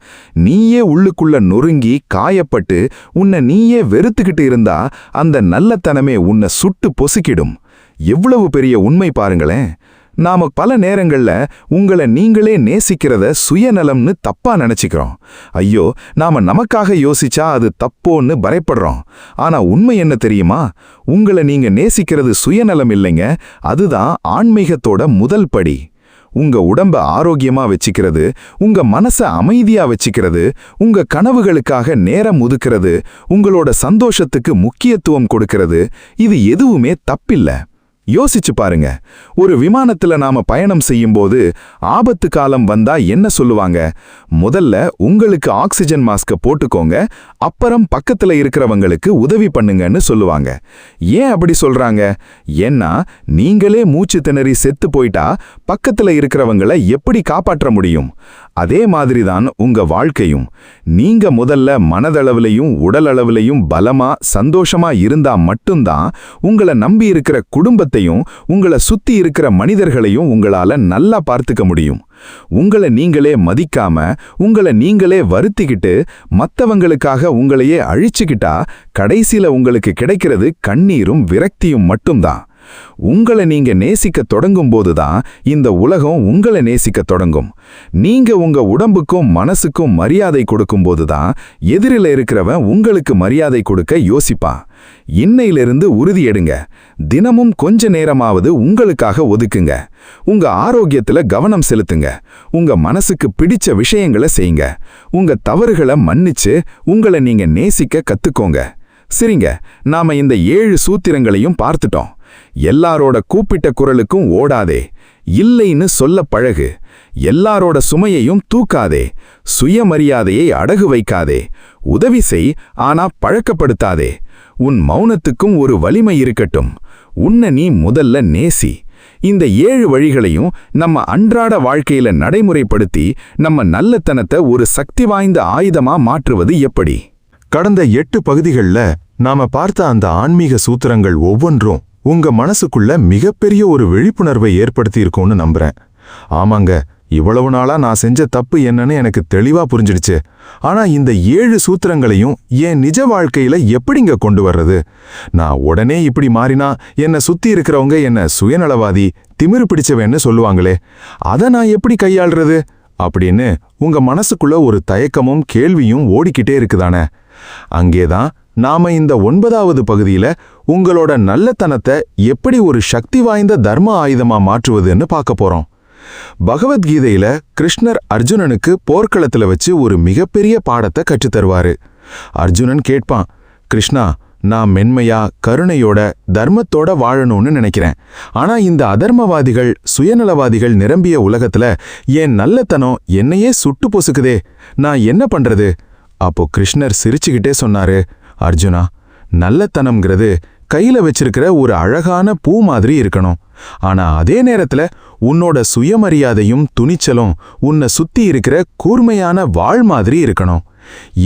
S1: நீயே உள்ளுக்குள்ள நொறுங்கி காயப்பட்டு உன்னை நீயே வெறுத்துக்கிட்டு இருந்தா அந்த நல்லத்தனமே உன்னை சுட்டு பொசுக்கிடும். எவ்வளவு பெரிய உண்மை பாருங்களேன். நாம பல நேரங்கள்ல உங்களை நீங்களே நேசிக்கிறத சுயநலம்னு தப்பா நினைச்சுக்கிறோம். ஐயோ, நாம நமக்காக யோசிச்சா அது தப்போன்னு பயப்படுறோம். ஆனா உண்மை என்ன தெரியுமா? உங்களை நீங்க நேசிக்கிறது சுயநலம் இல்லைங்க, அதுதான் ஆன்மீகத்தோட முதல் படி. உங்க உடம்ப ஆரோக்கியமா வச்சுக்கிறது, உங்க மனச அமைதியா வச்சுக்கிறது, உங்க கனவுகளுக்காக நேரம் ஒதுக்கிறது, உங்களோட சந்தோஷத்துக்கு முக்கியத்துவம் கொடுக்கிறது, இது எதுவுமே தப்பில்ல. யோசிச்சு பாருங்க. ஒரு விமானத்துல நாம பயணம் செய்யும்போது ஆபத்து காலம் வந்தா என்ன சொல்லுவாங்க? முதல்ல உங்களுக்கு ஆக்சிஜன் மாஸ்க போட்டுக்கோங்க, அப்புறம் பக்கத்துல இருக்கிறவங்களுக்கு உதவி பண்ணுங்கன்னு சொல்லுவாங்க. ஏன் அப்படி சொல்றாங்க? ஏன்னா நீங்களே மூச்சு திணறி செத்து போயிட்டா பக்கத்துல இருக்கிறவங்களை எப்படி காப்பாற்ற முடியும்? அதே மாதிரிதான் உங்க வாழ்க்கையும். நீங்க முதல்ல மனதளவுலையும் உடல் அளவுலையும் பலமா சந்தோஷமா இருந்தா மட்டும்தான் உங்களை நம்பி இருக்கிற குடும்பத்தையும் உங்களை சுத்தி இருக்கிற மனிதர்களையும் உங்களால நல்லா பார்த்துக்க முடியும். உங்களை நீங்களே மதிக்காம உங்களை நீங்களே வருத்திக்கிட்டு மத்தவங்களுக்காக உங்களையே அழிச்சுக்கிட்டா கடைசியில உங்களுக்கு கிடைக்கிறது கண்ணீரும் விரக்தியும் மட்டும்தான். உங்களை நீங்க நேசிக்க தொடங்கும் போதுதான் இந்த உலகம் உங்களை நேசிக்க தொடங்கும். நீங்க உங்க உடம்புக்கும் மனசுக்கும் மரியாதை கொடுக்கும் போதுதான் எதிரில இருக்கிறவன் உங்களுக்கு மரியாதை கொடுக்க யோசிப்பான். இன்னையிலிருந்து உறுதி எடுங்க. தினமும் கொஞ்ச நேரமாவது உங்களுக்காக ஒதுக்குங்க. உங்க ஆரோக்கியத்துல கவனம் செலுத்துங்க. உங்க மனசுக்கு பிடிச்ச விஷயங்களை செய்யுங்க. உங்க தவறுகளை மன்னிச்சு உங்களை நீங்க நேசிக்க கத்துக்கோங்க. சரிங்க, நாம இந்த 7 சூத்திரங்களையும் பார்த்துட்டோம். எல்லாரோட கூப்பிட்ட குரலுக்கும் ஓடாதே, இல்லைன்னு சொல்ல பழகு, எல்லாரோட சுமையையும் தூக்காதே, சுயமரியாதையை அடகு வைக்காதே, உதவி செய் ஆனா பழக்கப்படுத்தாதே, உன் மௌனத்துக்கும் ஒரு வலிமை இருக்கட்டும், உன்னை நீ முதல்ல நேசி. இந்த 7 வழிகளையும் நம்ம அன்றாட வாழ்க்கையில நடைமுறைப்படுத்தி நம்ம நல்லத்தனத்தை ஒரு சக்தி வாய்ந்த ஆயுதமா மாற்றுவது எப்படி?
S3: கடந்த 8 பகுதிகள்ல நாம பார்த்த அந்த ஆன்மீக சூத்திரங்கள் ஒவ்வொன்றும் உங்க மனசுக்குள்ள மிகப்பெரிய ஒரு விழிப்புணர்வை ஏற்படுத்தி இருக்கும்னு நம்புறேன். ஆமாங்க, இவ்வளவு நாளா நான் செஞ்ச தப்பு என்னன்னு எனக்கு தெளிவா புரிஞ்சிடுச்சு. ஆனா இந்த 7 சூத்திரங்களையும் என் நிஜ வாழ்க்கையில எப்படிங்க கொண்டு வர்றது? நான் உடனே இப்படி மாறினா என்னை சுத்தி இருக்கிறவங்க என்ன சுயநலவாதி, திமிரு பிடிச்சவன்னு சொல்லுவாங்களே, அதை நான் எப்படி கையாள்றது அப்படின்னு உங்க மனசுக்குள்ள ஒரு தயக்கமும் கேள்வியும் ஓடிக்கிட்டே இருக்குதானே? அங்கேதான் நாம இந்த 9வது பகுதியில உங்களோட நல்லத்தனத்தை எப்படி ஒரு சக்தி வாய்ந்த தர்ம ஆயுதமா மாற்றுவதுன்னு பார்க்க போறோம். பகவத்கீதையில கிருஷ்ணர் அர்ஜுனனுக்கு போர்க்களத்துல வச்சு ஒரு மிகப்பெரிய பாடத்தை கற்றுத்தருவாரு. அர்ஜுனன் கேட்பான், கிருஷ்ணா, நான் மென்மையா கருணையோட தர்மத்தோட வாழணும்னு நினைக்கிறேன். ஆனா இந்த அதர்மவாதிகள் சுயநலவாதிகள் நிரம்பிய உலகத்துல என் நல்லத்தனம் என்னையே சுட்டு பொசுக்குதே, நான் என்ன பண்றது? அப்போ கிருஷ்ணர் சிரிச்சுக்கிட்டே சொன்னாரு, அர்ஜுனா, நல்லத்தனம்ங்கிறது கையில வச்சிருக்கிற ஒரு அழகான பூ மாதிரி இருக்கணும். ஆனா அதே நேரத்துல உன்னோட சுயமரியாதையும் துணிச்சலும் உன்னை சுத்தி இருக்கிற கூர்மையான வாள் மாதிரி இருக்கணும்.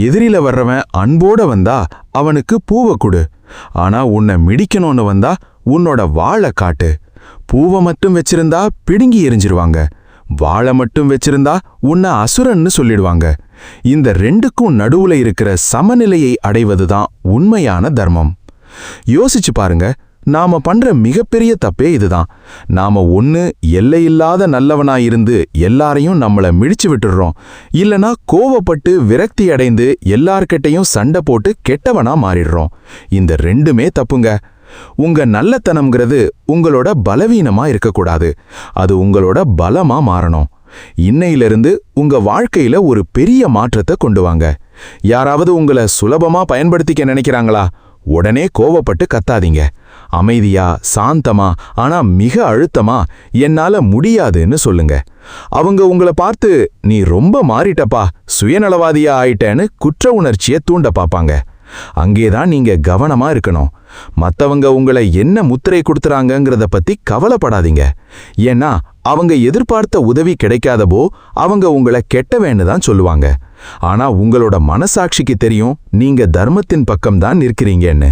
S3: எதிரில வர்றவன் அன்போட வந்தா அவனுக்கு பூவை கொடு, ஆனா உன்னை மிடிக்கணும்னு வந்தா உன்னோட வாளை காட்டு. பூவை மட்டும் வச்சிருந்தா பிடுங்கி எரிஞ்சிருவாங்க, வாளை மட்டும் வச்சிருந்தா உன்னை அசுரன்னு சொல்லிடுவாங்க. இந்த 2க்கும் நடுவுல இருக்கிற சமநிலையை அடைவதுதான் உண்மையான தர்மம். யோசிச்சு பாருங்க, நாம பண்ற மிகப்பெரிய தப்பே இதுதான். நாம ஒண்ணு எல்லையில்லாத நல்லவனாயிருந்து எல்லாரையும் நம்மள மிடிச்சு விட்டுடுறோம், இல்லனா கோவப்பட்டு விரக்தி அடைந்து எல்லார்கிட்டையும் சண்டை போட்டு கெட்டவனா மாறிடுறோம். இந்த 2மே தப்புங்க. உங்க நல்லத்தனம்ங்கிறது உங்களோட பலவீனமா இருக்கக்கூடாது, அது உங்களோட பலமா மாறணும்.
S1: இன்னையிலிருந்து உங்க வாழ்க்கையில ஒரு பெரிய மாற்றத்தை கொண்டு வாங்க. யாராவது உங்களை சுலபமா பயன்படுத்திக்க நினைக்கிறாங்களா? உடனே கோவப்பட்டு கத்தாதீங்க. அமைதியா, சாந்தமா, ஆனா மிக அழுத்தமா என்னால முடியாதுன்னு சொல்லுங்க. அவங்க உங்களை பார்த்து நீ ரொம்ப மாறிட்டப்பா, சுயநலவாதியா ஆயிட்டேன்னு குற்ற உணர்ச்சியை தூண்ட பாப்பாங்க. அங்கேதான் நீங்க கவனமா இருக்கணும். மத்தவங்க உங்களை என்ன முத்திரை கொடுத்துறாங்கங்கிறத பத்தி கவலைப்படாதீங்க. ஏன்னா அவங்க எதிர்பார்த்த உதவி கிடைக்காதபோ அவங்க உங்களை கெட்டவேன்னு தான் சொல்லுவாங்க. ஆனா உங்களோட மனசாட்சிக்கு தெரியும் நீங்க தர்மத்தின் பக்கம்தான் நிற்கிறீங்கன்னு.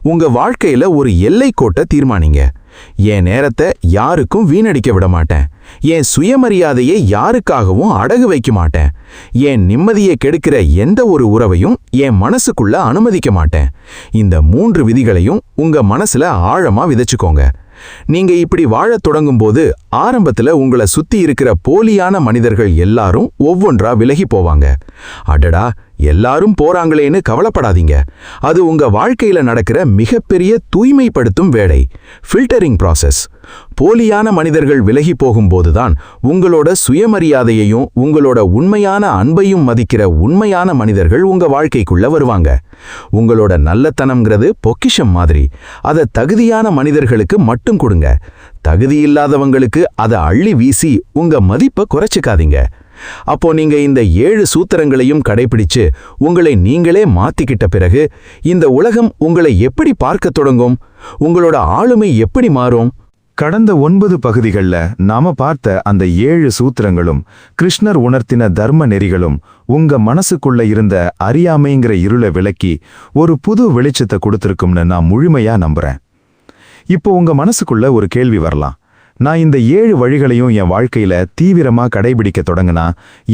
S1: உங்க வாழ்க்கையில ஒரு எல்லைக்கோட்டை தீர்மானிங்க. என் நேரத்தை யாருக்கும் வீணடிக்க விட மாட்டேன். என் சுயமரியாதையை யாருக்காகவும் அடகு வைக்க மாட்டேன். என் நிம்மதியை கெடுக்கிற எந்த ஒரு உறவையும் என் மனசுக்குள்ள அனுமதிக்க மாட்டேன். இந்த 3 விதிகளையும் உங்க மனசுல ஆழமா விதைச்சுக்கோங்க. நீங்க இப்படி வாழத் தொடங்கும்போது ஆரம்பத்துல உங்களை சுத்தி இருக்கிற போலியான மனிதர்கள் எல்லாரும் ஒவ்வொன்றா விலகி போவாங்க. அடடா, எல்லாரும் போறாங்களேன்னு கவலைப்படாதீங்க. அது உங்க வாழ்க்கையில நடக்கிற மிகப்பெரிய தூய்மைப்படுத்தும் வேலை, ஃபில்டரிங் ப்ராசஸ். போலியான மனிதர்கள் விலகி போகும்போதுதான் உங்களோட சுயமரியாதையையும் உங்களோட உண்மையான அன்பையும் மதிக்கிற உண்மையான மனிதர்கள் உங்க வாழ்க்கைக்குள்ள வருவாங்க. உங்களோட நல்லத்தனம்ங்கிறது பொக்கிஷம் மாதிரி. அதை தகுதியான மனிதர்களுக்கு மட்டும் கொடுங்க. தகுதியில்லாதவங்களுக்கு அதை அள்ளி வீசி உங்க மதிப்பை குறைச்சிக்காதீங்க. அப்போ நீங்க இந்த 7 சூத்திரங்களையும் கடைபிடிச்சு உங்களை நீங்களே மாத்திக்கிட்ட பிறகு இந்த உலகம் உங்களை எப்படி பார்க்க தொடங்கும்? உங்களோட ஆளுமை எப்படி மாறும்?
S3: கடந்த 9 பகுதிகள்ல நாம பார்த்த அந்த 7 சூத்திரங்களும் கிருஷ்ணர் உணர்த்தின தர்ம நெறிகளும் உங்க மனசுக்குள்ள இருந்த அறியாமைங்கிற இருளை விலக்கி ஒரு புது வெளிச்சத்தை கொடுத்திருக்கும்னு நான் முழுமையா நம்புறேன். இப்போ உங்க மனசுக்குள்ள ஒரு கேள்வி வரலாம். நான் இந்த 7 வழிகளையும் என் வாழ்க்கையில தீவிரமா கடைபிடிக்க தொடங்கினா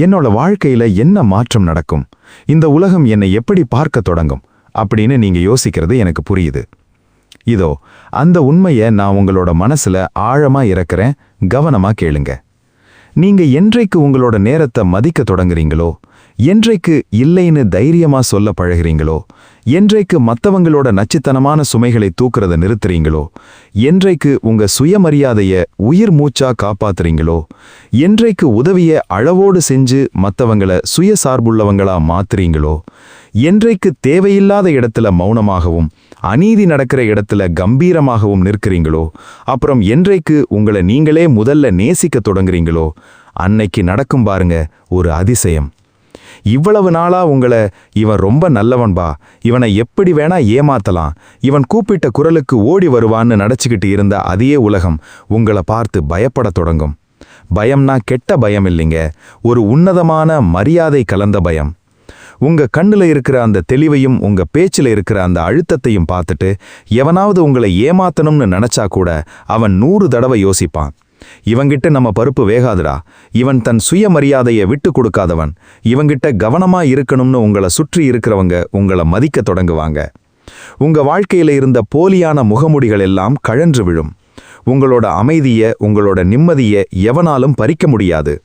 S3: என்னோட வாழ்க்கையில என்ன மாற்றம் நடக்கும்? இந்த உலகம் என்னை எப்படி பார்க்க தொடங்கும் அப்படின்னு நீங்க யோசிக்கிறது எனக்கு புரியுது. இதோ அந்த உண்மையை நான் உங்களோட மனசுல ஆழமா இறக்குறேன். கவனமா கேளுங்க. நீங்க என்றைக்கு உங்களோட நேரத்தை மதிக்க தொடங்குறீங்களோ, என்றைக்கு இல்லைன்னு தைரியமா சொல்ல பழகிறீங்களோ, என்றைக்கு மத்தவங்களோட நச்சுத்தனமான சுமைகளை தூக்குறத நிறுத்துறீங்களோ, என்றைக்கு உங்க சுயமரியாதைய உயிர் மூச்சா காப்பாத்துறீங்களோ, என்றைக்கு உதவிய அளவோடு செஞ்சு மத்தவங்கள சுயசார்புள்ளவங்களா மாத்துறீங்களோ, என்றைக்கு தேவையில்லாத இடத்துல மௌனமாகவும் அநீதி நடக்கிற இடத்துல கம்பீரமாகவும் நிற்கிறீங்களோ, அப்புறம் என்றைக்கு உங்களை நீங்களே முதல்ல நேசிக்க தொடங்குறீங்களோ, அன்னைக்கு நடக்கும் பாருங்க ஒரு அதிசயம். இவ்வளவு நாளா உங்களை இவன் ரொம்ப நல்லவன்பா, இவனை எப்படி வேணா ஏமாத்தலாம், இவன் கூப்பிட்ட குரலுக்கு ஓடி வருவான்னு நினைச்சுக்கிட்டு இருந்த அதே உலகம் உங்களை பார்த்து பயப்பட தொடங்கும். பயம்னா கெட்ட பயம் இல்லைங்க, ஒரு உன்னதமான மரியாதை கலந்த பயம். உங்க கண்ணுல இருக்கிற அந்த தெளிவையும் உங்க பேச்சில் இருக்கிற அந்த அழுத்தத்தையும் பார்த்துட்டு எவனாவது உங்களை ஏமாத்தணும்னு நினைச்சா கூட அவன் 100 தடவை யோசிப்பான். இவங்கிட்ட நம்ம பருப்பு வேகாதுடா, இவன் தன் சுயமரியாதையை விட்டு கொடுக்காதவன், இவங்கிட்ட கவனமா இருக்கணும்னு உங்களை சுற்றி இருக்கிறவங்க உங்களை மதிக்க தொடங்குவாங்க. உங்க வாழ்க்கையில இருந்த போலியான முகமுடிகள் எல்லாம் கழன்று விழும். உங்களோட அமைதியை, உங்களோட நிம்மதியை எவனாலும் பறிக்க முடியாது.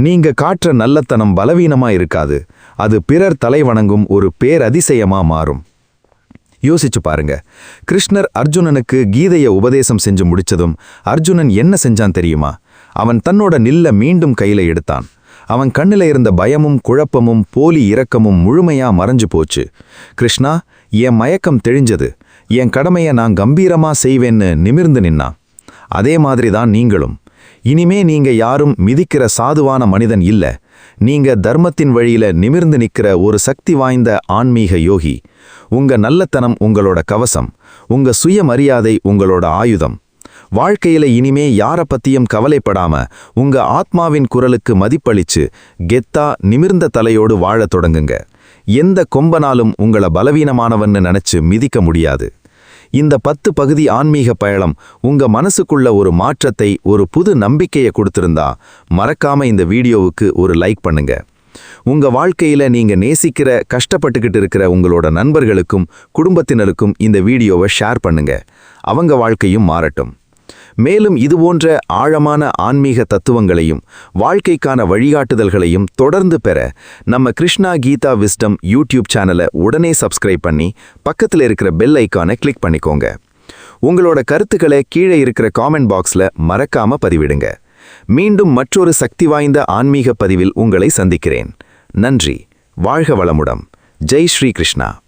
S3: நீங்க காற்ற நல்லத்தனம் பலவீனமா இருக்காது, அது பிறர் தலைவணங்கும் ஒரு பேரதிசயமா மாறும். யோசிச்சு பாருங்க. கிருஷ்ணர் அர்ஜுனனுக்கு கீதையை உபதேசம் செஞ்சு முடிச்சதும் அர்ஜுனன் என்ன செஞ்சான் தெரியுமா? அவன் தன்னோட நில்ல மீண்டும் கையில எடுத்தான். அவன் கண்ணில இருந்த பயமும் குழப்பமும் போலி இரக்கமும் முழுமையா மறைஞ்சு போச்சு. கிருஷ்ணா, என் மயக்கம் தெளிஞ்சது, என் கடமையை நான் கம்பீரமா செய்வேன்னு நிமிர்ந்து நின்னான். அதே மாதிரிதான் நீங்களும். இனிமே நீங்க யாரும் மிதிக்கிற சாதுவான மனிதன் இல்ல. நீங்க தர்மத்தின் வழியில நிமிர்ந்து நிக்கிற ஒரு சக்தி வாய்ந்த ஆன்மீக யோகி. உங்க நல்லத்தனம் உங்களோட கவசம், உங்க சுயமரியாதை உங்களோட ஆயுதம். வாழ்க்கையில இனிமே யார பத்தியும் கவலைப்படாம உங்க ஆத்மாவின் குரலுக்கு மதிப்பளிச்சு கெத்தா நிமிர்ந்த தலையோடு வாழத் தொடங்குங்க. எந்த கொம்பனாலும் உங்களை பலவீனமானவன்னு நினைச்சு மிதிக்க முடியாது. இந்த 10 பகுதி ஆன்மீக பயணம் உங்க மனசுக்குள்ள ஒரு மாற்றத்தை, ஒரு புது நம்பிக்கையை கொடுத்திருந்தா மறக்காம இந்த வீடியோவுக்கு ஒரு லைக் பண்ணுங்க. உங்க வாழ்க்கையில நீங்க நேசிக்கிற, கஷ்டப்பட்டுக்கிட்டு இருக்கிற உங்களோட நண்பர்களுக்கும் குடும்பத்தினருக்கும் இந்த வீடியோவை ஷேர் பண்ணுங்க. அவங்க வாழ்க்கையும் மாறட்டும். மேலும் இதுபோன்ற ஆழமான ஆன்மீக தத்துவங்களையும் வாழ்க்கைக்கான வழிகாட்டுதல்களையும் தொடர்ந்து பெற நம்ம கிருஷ்ணா கீதா விஸ்டம் யூடியூப் சேனலை உடனே சப்ஸ்கிரைப் பண்ணி பக்கத்தில் இருக்கிற பெல் ஐக்கானை கிளிக் பண்ணிக்கோங்க. உங்களோட கருத்துக்களை கீழே இருக்கிற காமெண்ட் பாக்ஸ்ல மறக்காம பதிவிடுங்க.
S4: மீண்டும் மற்றொரு சக்தி வாய்ந்த ஆன்மீக பதிவில் உங்களை சந்திக்கிறேன். நன்றி. வாழ்க வளமுடன். ஜெய் ஸ்ரீ கிருஷ்ணா.